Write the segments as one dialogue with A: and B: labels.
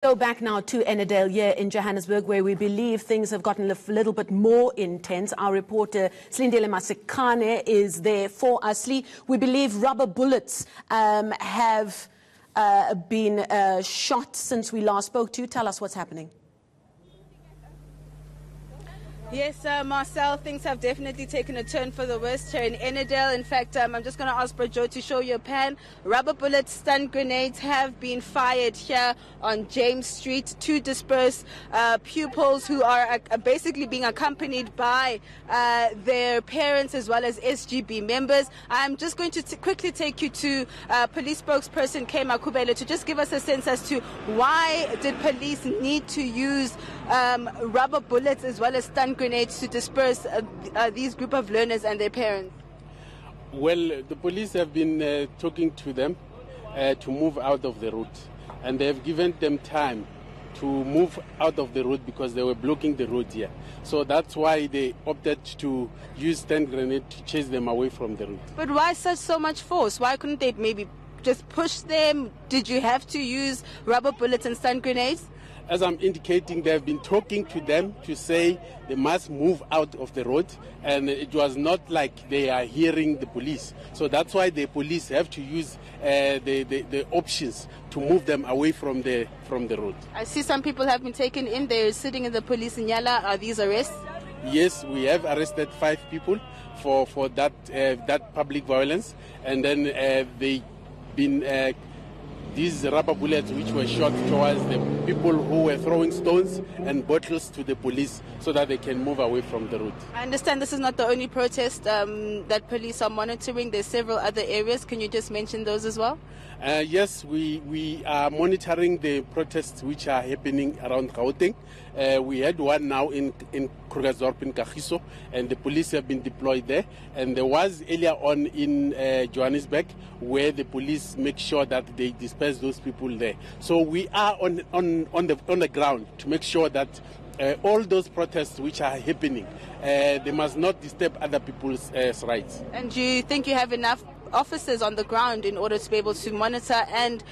A: Go back now to Ennerdale here in Johannesburg, where we believe things have gotten a little bit more intense. Our reporter Slindele Masekane is there for us. Sli, we believe rubber bullets have been shot since we last spoke to you. Tell us what's happening.
B: Yes, Marcel, things have definitely taken a turn for the worst here in Ennerdale. In fact, I'm just going to ask Joe to show you a pan. Rubber bullets, stun grenades have been fired here on James Street to disperse pupils who are basically being accompanied by their parents as well as SGB members. I'm just going to quickly take you to police spokesperson Kema Kubele to just give us a sense as to why did police need to use rubber bullets as well as stun grenades to disperse these group of learners and their parents?
C: Well, the police have been talking to them to move out of the road, and they have given them time to move out of the road because they were blocking the road here. So that's why they opted to use stun grenade to chase them away from the road. But
B: why so much force? Why couldn't they maybe just push them? Did you have to use rubber bullets and stun grenades?
C: As I'm indicating, they have been talking to them to say they must move out of the road, and it was not like they are hearing the police. So that's why the police have to use the options to move them away from the road.
B: I see some people have been taken in. They're sitting in the police in Yala. Are these arrests?
C: Yes, we have arrested 5 people for that public violence, and then they've been these rubber bullets which were shot towards the people who were throwing stones and bottles to the police so that they can move away from the road.
B: I understand this is not the only protest that police are monitoring. There's several other areas. Can you just mention those as well?
C: Yes, we are monitoring the protests which are happening around Gauteng. We had one now in Krugersdorp in Kagiso, and the police have been deployed there. And there was earlier on in Johannesburg where the police make sure that they disperse those people there. So we are on the ground to make sure that all those protests which are happening, they must not disturb other people's rights.
B: And do you think you have enough officers on the ground in order to be able to monitor and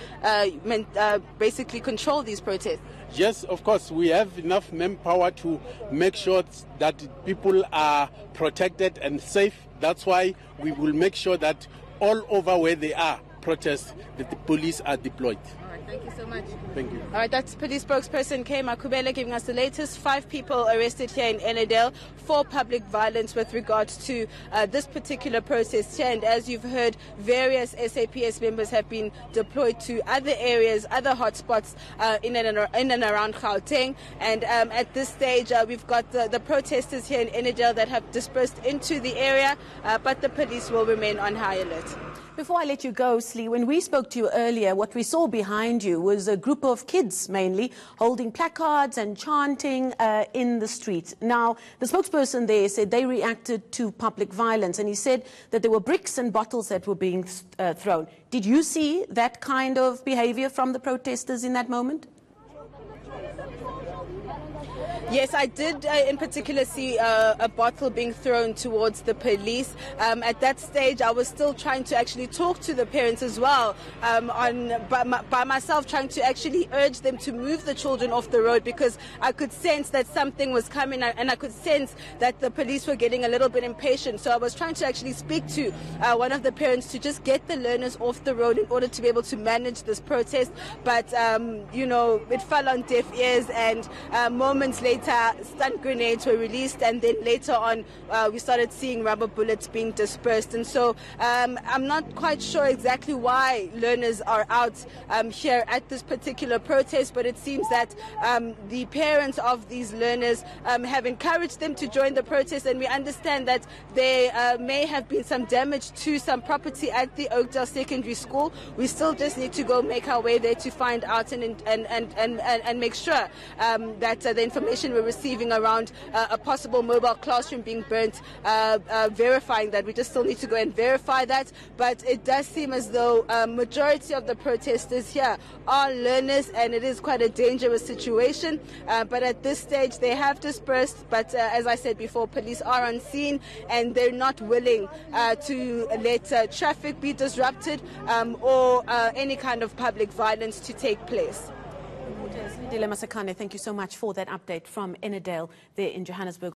B: basically control these protests?
C: Yes, of course. We have enough manpower to make sure that people are protected and safe. That's why we will make sure that all over where they are protests, that the police are deployed.
B: Thank you so much.
C: Thank you.
B: All right, that's police spokesperson Kema Kubele giving us the latest. 5 people arrested here in Ennerdale for public violence with regards to this particular protest here. And as you've heard, various SAPS members have been deployed to other areas, other hotspots in and around Gauteng. And at this stage, we've got the protesters here in Ennerdale that have dispersed into the area, but the police will remain on high alert.
A: Before I let you go, Sli, when we spoke to you earlier, what we saw behind you was a group of kids, mainly, holding placards and chanting in the street. Now, the spokesperson there said they reacted to public violence, and he said that there were bricks and bottles that were being thrown. Did you see that kind of behavior from the protesters in that moment?
B: Yes, I did in particular see a bottle being thrown towards the police. At that stage, I was still trying to actually talk to the parents as well, by myself trying to actually urge them to move the children off the road, because I could sense that something was coming, and I could sense that the police were getting a little bit impatient. So I was trying to actually speak to one of the parents to just get the learners off the road in order to be able to manage this protest. But, you know, it fell on deaf ears, and moments later, stun grenades were released, and then later on we started seeing rubber bullets being dispersed. And so I'm not quite sure exactly why learners are out here at this particular protest, but it seems that the parents of these learners have encouraged them to join the protest, and we understand that there may have been some damage to some property at the Oakdale Secondary School. We still just need to go make our way there to find out and make sure that the information we're receiving around a possible mobile classroom being burnt, verifying that. We just still need to go and verify that. But it does seem as though majority of the protesters here are learners, and it is quite a dangerous situation. But at this stage, they have dispersed. But as I said before, police are on scene, and they're not willing to let traffic be disrupted or any kind of public violence to take place.
A: Dile Masakane, thank you so much for that update from Ennerdale there in Johannesburg.